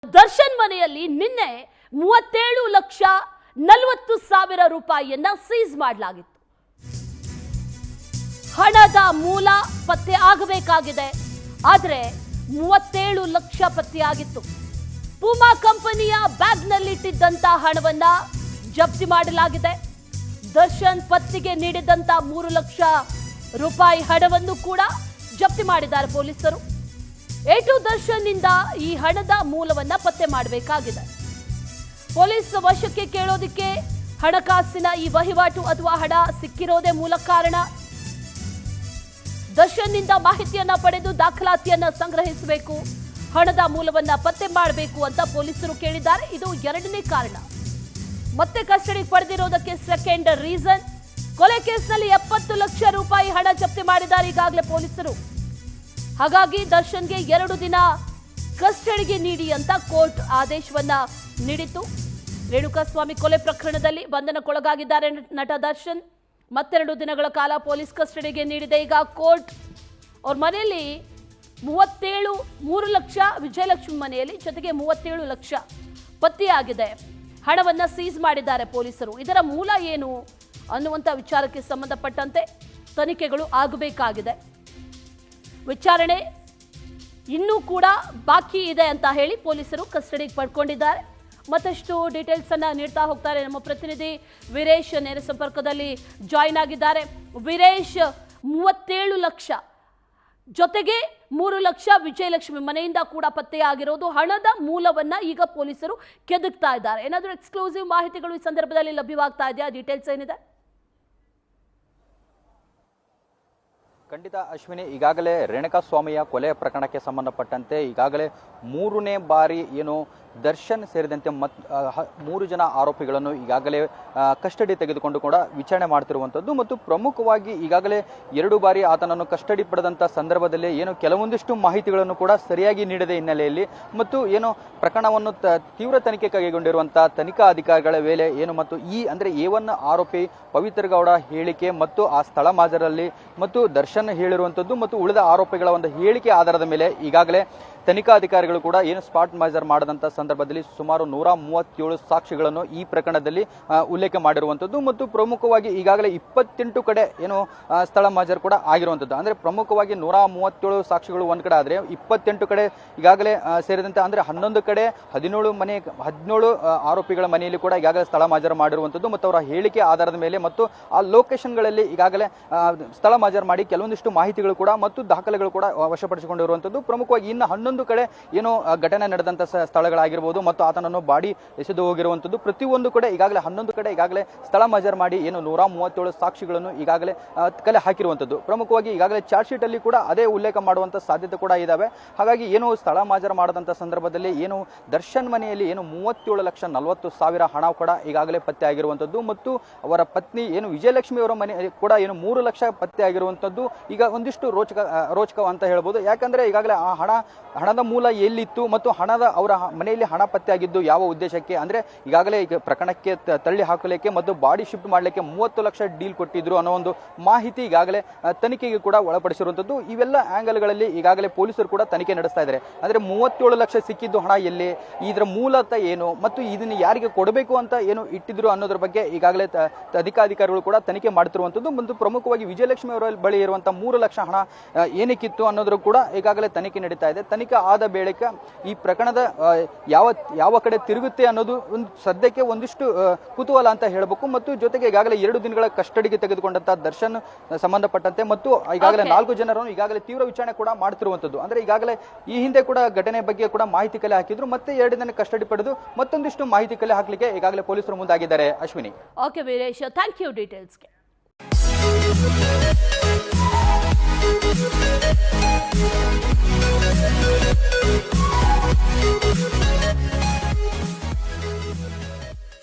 ದರ್ಶನ್ ಮನೆಯಲ್ಲಿ ನಿನ್ನೆ 37,40,000 ರೂಪಾಯಿಯನ್ನ ಸೀಸ್ ಮಾಡಲಾಗಿತ್ತು. ಹಣದ ಮೂಲ ಪತ್ತೆ ಆಗಬೇಕಾಗಿದೆ, ಆದರೆ 37 ಲಕ್ಷ ಪತ್ತೆಯಾಗಿತ್ತು. ಪೂಮಾ ಕಂಪನಿಯ ಬ್ಯಾಗ್ನಲ್ಲಿಟ್ಟಿದ್ದಂತ ಹಣವನ್ನ ಜಪ್ತಿ ಮಾಡಲಾಗಿದೆ. ದರ್ಶನ್ ಪತ್ತೆಗೆ ನೀಡಿದಂತ 3 ಲಕ್ಷ ರೂಪಾಯಿ ಹಣವನ್ನು ಕೂಡ ಜಪ್ತಿ ಮಾಡಿದ್ದಾರೆ ಪೊಲೀಸರು. ಏಟು ದರ್ಶನ್ ನಿಂದ ಈ ಹಣದ ಮೂಲವನ್ನ ಪತ್ತೆ ಮಾಡಬೇಕಾಗಿದೆ. ಪೊಲೀಸ್ ವಶಕ್ಕೆ ಕೇಳೋದಕ್ಕೆ ಹಣಕಾಸಿನ ಈ ವಹಿವಾಟು ಅಥವಾ ಹಣ ಸಿಕ್ಕಿರೋದೇ ಮೂಲ ಕಾರಣ. ದರ್ಶನ್ ನಿಂದ ಮಾಹಿತಿಯನ್ನ ಪಡೆದು ದಾಖಲಾತಿಯನ್ನ ಸಂಗ್ರಹಿಸಬೇಕು, ಹಣದ ಮೂಲವನ್ನ ಪತ್ತೆ ಮಾಡಬೇಕು ಅಂತ ಪೊಲೀಸರು ಕೇಳಿದ್ದಾರೆ. ಇದು ಎರಡನೇ ಕಾರಣ. ಮತ್ತೆ ಕಸ್ಟಡಿಗೆ ಪಡೆದಿರೋದಕ್ಕೆ ಸೆಕೆಂಡ್ ರೀಸನ್. ಕೊಲೆ ಕೇಸ್ನಲ್ಲಿ 70 ಲಕ್ಷ ರೂಪಾಯಿ ಹಣ ಜಪ್ತಿ ಮಾಡಿದ್ದಾರೆ ಈಗಾಗಲೇ ಪೊಲೀಸರು. ಹಾಗಾಗಿ ದರ್ಶನ್ಗೆ 2 ದಿನ ಕಸ್ಟಡಿಗೆ ನೀಡಿ ಅಂತ ಕೋರ್ಟ್ ಆದೇಶವನ್ನ ನೀಡಿತು. ರೇಣುಕಾಸ್ವಾಮಿ ಕೊಲೆ ಪ್ರಕರಣದಲ್ಲಿ ಬಂಧನಕ್ಕೊಳಗಾಗಿದ್ದಾರೆ ನಟ ದರ್ಶನ್. ಮತ್ತೆರಡು ದಿನಗಳ ಕಾಲ ಪೊಲೀಸ್ ಕಸ್ಟಡಿಗೆ ನೀಡಿದೆ ಈಗ ಕೋರ್ಟ್. ಅವ್ರ ಮನೆಯಲ್ಲಿ 3 ಲಕ್ಷ ವಿಜಯಲಕ್ಷ್ಮಿ ಮನೆಯಲ್ಲಿ, ಜೊತೆಗೆ 37 ಲಕ್ಷ ಪತ್ತೆಯಾಗಿದೆ. ಹಣವನ್ನ ಸೀಸ್ ಮಾಡಿದ್ದಾರೆ ಪೊಲೀಸರು. ಇದರ ಮೂಲ ಏನು ಅನ್ನುವಂಥ ವಿಚಾರಕ್ಕೆ ಸಂಬಂಧಪಟ್ಟಂತೆ ತನಿಖೆಗಳು ಆಗಬೇಕಾಗಿದೆ. ವಿಚಾರಣೆ ಇನ್ನೂ ಕೂಡ ಬಾಕಿ ಇದೆ ಅಂತ ಹೇಳಿ ಪೊಲೀಸರು ಕಸ್ಟಡಿಗೆ ಪಡ್ಕೊಂಡಿದ್ದಾರೆ. ಮತ್ತಷ್ಟು ಡೀಟೇಲ್ಸ್ ಅನ್ನ ನೀಡ್ತಾ ಹೋಗ್ತಾರೆ ನಮ್ಮ ಪ್ರತಿನಿಧಿ ವೀರೇಶ್. ನೇರ ಸಂಪರ್ಕದಲ್ಲಿ ಜಾಯಿನ್ ಆಗಿದ್ದಾರೆ. ವೀರೇಶ್, 37 ಲಕ್ಷ ಜೊತೆಗೆ 3 ಲಕ್ಷ ವಿಜಯಲಕ್ಷ್ಮಿ ಮನೆಯಿಂದ ಕೂಡ ಪತ್ತೆಯಾಗಿರೋದು. ಹಣದ ಮೂಲವನ್ನ ಈಗ ಪೊಲೀಸರು ಕೆದಕ್ತಾ ಇದ್ದಾರೆ. ಏನಾದರೂ ಎಕ್ಸ್ಕ್ಲೂಸಿವ್ ಮಾಹಿತಿಗಳು ಈ ಸಂದರ್ಭದಲ್ಲಿ ಲಭ್ಯವಾಗ್ತಾ ಇದೆಯಾ? ಡೀಟೇಲ್ಸ್ ಏನಿದೆ? ಖಂಡಿತ ಅಶ್ವಿನಿ, ಈಗಾಗಲೇ ರೇಣುಕಾಸ್ವಾಮಿಯ ಕೊಲೆ ಪ್ರಕರಣಕ್ಕೆ ಸಂಬಂಧಪಟ್ಟಂತೆ ಈಗಾಗಲೇ 3ನೇ ಬಾರಿ ಏನು ದರ್ಶನ್ ಸೇರಿದಂತೆ 3 ಜನ ಆರೋಪಿಗಳನ್ನು ಈಗಾಗಲೇ ಕಸ್ಟಡಿ ತೆಗೆದುಕೊಂಡು ಕೂಡ ವಿಚಾರಣೆ ಮಾಡ್ತಿರುವಂಥದ್ದು. ಮತ್ತು ಪ್ರಮುಖವಾಗಿ ಈಗಾಗಲೇ 2 ಬಾರಿ ಆತನನ್ನು ಕಸ್ಟಡಿ ಪಡೆದಂಥ ಸಂದರ್ಭದಲ್ಲಿ ಏನು ಕೆಲವೊಂದಿಷ್ಟು ಮಾಹಿತಿಗಳನ್ನು ಕೂಡ ಸರಿಯಾಗಿ ನೀಡದ ಹಿನ್ನೆಲೆಯಲ್ಲಿ ಮತ್ತು ಏನು ಪ್ರಕರಣವನ್ನು ತೀವ್ರ ತನಿಖೆ ಕೈಗೊಂಡಿರುವಂಥ ತನಿಖಾ ಅಧಿಕಾರಿಗಳ ವೇಳೆ ಏನು ಮತ್ತು A1 ಆರೋಪಿ ಪವಿತ್ರ ಗೌಡ ಹೇಳಿಕೆ ಮತ್ತು ಆ ಸ್ಥಳ ಮಾಜರಲ್ಲಿ ಮತ್ತು ದರ್ಶನ್ ಹೇಳಿರುವಂಥದ್ದು ಮತ್ತು ಉಳಿದ ಆರೋಪಿಗಳ ಒಂದು ಹೇಳಿಕೆ ಆಧಾರದ ಮೇಲೆ ಈಗಾಗಲೇ ತನಿಖಾ ಅಧಿಕಾರಿಗಳು ಕೂಡ ಏನು ಸ್ಪಾಟ್ ಮಾಜರ್ ಮಾಡದಂತ ಸಂದರ್ಭದಲ್ಲಿ ಸುಮಾರು 137 ಸಾಕ್ಷಿಗಳನ್ನು ಈ ಪ್ರಕರಣದಲ್ಲಿ ಉಲ್ಲೇಖ ಮಾಡಿರುವಂಥದ್ದು. ಮತ್ತು ಪ್ರಮುಖವಾಗಿ ಈಗಾಗಲೇ 28 ಕಡೆ ಏನು ಸ್ಥಳ ಮಾಜರ್ ಕೂಡ ಆಗಿರುವಂಥದ್ದು. ಅಂದ್ರೆ ಪ್ರಮುಖವಾಗಿ 137 ಸಾಕ್ಷಿಗಳು ಒಂದ್ ಕಡೆ ಆದ್ರೆ 28 ಕಡೆ ಈಗಾಗಲೇ ಸೇರಿದಂತೆ ಅಂದ್ರೆ 11 ಕಡೆ 17 ಆರೋಪಿಗಳ ಮನೆಯಲ್ಲಿ ಕೂಡ ಈಗಾಗಲೇ ಸ್ಥಳ ಮಾಜರ್ ಮಾಡಿರುವಂಥದ್ದು. ಮತ್ತು ಅವರ ಹೇಳಿಕೆ ಆಧಾರದ ಮೇಲೆ ಮತ್ತು ಆ ಲೊಕೇಶನ್ಗಳಲ್ಲಿ ಈಗಾಗಲೇ ಸ್ಥಳ ಮಾಜರ್ ಮಾಡಿ ಕೆಲವೊಂದಿಷ್ಟು ಮಾಹಿತಿಗಳು ಕೂಡ ಮತ್ತು ದಾಖಲೆಗಳು ಕೂಡ ವಶಪಡಿಸಿಕೊಂಡಿರುವಂಥದ್ದು. ಪ್ರಮುಖವಾಗಿ ಇನ್ನು 11 ಕಡೆ ಏನು ಘಟನೆ ನಡೆದಂತ ಸ್ಥಳಗಳಾಗಿರ್ಬೋದು ಮತ್ತು ಆತನನ್ನು ಬಾಡಿ ಎಸೆದು ಹೋಗಿರುವಂಥದ್ದು. ಪ್ರತಿಯೊಂದು ಕಡೆ ಈಗಾಗಲೇ 11 ಕಡೆ ಈಗಾಗಲೇ ಸ್ಥಳ ಮಾಜರ್ ಮಾಡಿ ಏನು 137 ಸಾಕ್ಷಿಗಳನ್ನು ಈಗಾಗಲೇ ಕಲೆ ಹಾಕಿರುವಂಥದ್ದು. ಪ್ರಮುಖವಾಗಿ ಈಗಾಗಲೇ ಚಾರ್ಜ್ ಶೀಟ್ ಅಲ್ಲಿ ಕೂಡ ಅದೇ ಉಲ್ಲೇಖ ಮಾಡುವಂತ ಸಾಧ್ಯತೆ ಕೂಡ ಇದಾವೆ. ಹಾಗಾಗಿ ಏನು ಸ್ಥಳ ಮಾಜರ್ ಮಾಡದಂತ ಸಂದರ್ಭದಲ್ಲಿ ಏನು ದರ್ಶನ್ ಮನೆಯಲ್ಲಿ ಏನು 37,40,000 ಹಣ ಕೂಡ ಈಗಾಗಲೇ ಪತ್ತೆ ಆಗಿರುವಂಥದ್ದು. ಮತ್ತು ಅವರ ಪತ್ನಿ ಏನು ವಿಜಯಲಕ್ಷ್ಮಿ ಅವರ ಮನೆ ಕೂಡ ಏನು 3 ಲಕ್ಷ ಪತ್ತೆ ಆಗಿರುವಂಥದ್ದು ಈಗ ಒಂದಿಷ್ಟು ರೋಚಕ ಅಂತ ಹೇಳ್ಬೋದು. ಯಾಕಂದ್ರೆ ಈಗಾಗಲೇ ಆ ಹಣದ ಮೂಲ ಎಲ್ಲಿತ್ತು ಮತ್ತು ಅವರ ಮನೆಯಲ್ಲಿ ಹಣ ಪತ್ತೆ ಆಗಿದ್ದು ಯಾವ ಉದ್ದೇಶಕ್ಕೆ ಅಂದ್ರೆ ಈಗಾಗಲೇ ಈಗ ಪ್ರಕರಣಕ್ಕೆ ತಳ್ಳಿ ಹಾಕಲಿಕ್ಕೆ ಮತ್ತು ಬಾಡಿ ಶಿಫ್ಟ್ ಮಾಡಲಿಕ್ಕೆ 30 ಲಕ್ಷ ಡೀಲ್ ಕೊಟ್ಟಿದ್ರು ಅನ್ನೋ ಒಂದು ಮಾಹಿತಿ ಈಗಾಗಲೇ ತನಿಖೆಗೆ ಕೂಡ ಒಳಪಡಿಸಿರುವಂಥದ್ದು. ಇವೆಲ್ಲ ಆಂಗಲ್ಗಳಲ್ಲಿ ಈಗಾಗಲೇ ಪೊಲೀಸರು ಕೂಡ ತನಿಖೆ ನಡೆಸ್ತಾ ಇದ್ದಾರೆ. ಅಂದ್ರೆ 37 ಲಕ್ಷ ಸಿಕ್ಕಿದ್ದು ಹಣ ಎಲ್ಲಿ, ಇದರ ಮೂಲತ ಏನು ಮತ್ತು ಇದನ್ನು ಯಾರಿಗೆ ಕೊಡಬೇಕು ಅಂತ ಏನು ಇಟ್ಟಿದ್ರು ಅನ್ನೋದ್ರ ಬಗ್ಗೆ ಈಗಾಗಲೇ ಅಧಿಕಾರಿಗಳು ಕೂಡ ತನಿಖೆ ಮಾಡುತ್ತಿರುವಂಥದ್ದು. ಮತ್ತು ಪ್ರಮುಖವಾಗಿ ವಿಜಯಲಕ್ಷ್ಮಿ ಅವರ ಬಳಿ ಇರುವಂತಹ 3 ಲಕ್ಷ ಹಣ ಏನಕ್ಕಿತ್ತು ಅನ್ನೋದ್ರ ಕೂಡ ಈಗಾಗಲೇ ತನಿಖೆ ನಡೀತಾ ಇದೆ. ತನಿಖೆ ಆದ ಬಳಿಕ ಈ ಪ್ರಕರಣದ ಯಾವ ಕಡೆ ತಿರುಗುತ್ತೆ ಅನ್ನೋದು ಸದ್ಯಕ್ಕೆ ಒಂದಿಷ್ಟು ಕುತೂಹಲ ಅಂತ ಹೇಳಬೇಕು. ಮತ್ತು ಜೊತೆಗೆ ಈಗಾಗಲೇ 2 ದಿನಗಳ ಕಸ್ಟಡಿಗೆ ತೆಗೆದುಕೊಂಡಂತ ದರ್ಶನ್ ಸಂಬಂಧಪಟ್ಟಂತೆ ಮತ್ತು ಈಗಾಗಲೇ 4 ಜನರನ್ನು ಈಗಾಗಲೇ ತೀವ್ರ ವಿಚಾರಣೆ ಕೂಡ ಮಾಡ್ತಿರುವಂಥದ್ದು. ಅಂದ್ರೆ ಈಗಾಗಲೇ ಈ ಹಿಂದೆ ಕೂಡ ಘಟನೆ ಬಗ್ಗೆ ಕೂಡ ಮಾಹಿತಿ ಕಲೆ ಹಾಕಿದ್ರು, ಮತ್ತೆ 2 ದಿನ ಕಸ್ಟಡಿ ಪಡೆದು ಮತ್ತೊಂದಿಷ್ಟು ಮಾಹಿತಿ ಕಲೆ ಹಾಕಲಿಕ್ಕೆ ಈಗಾಗಲೇ ಪೊಲೀಸರು ಮುಂದಾಗಿದ್ದಾರೆ. Ashwini. Okay Veeresh, thank you ಡೀಟೇಲ್ಸ್ಗೆ.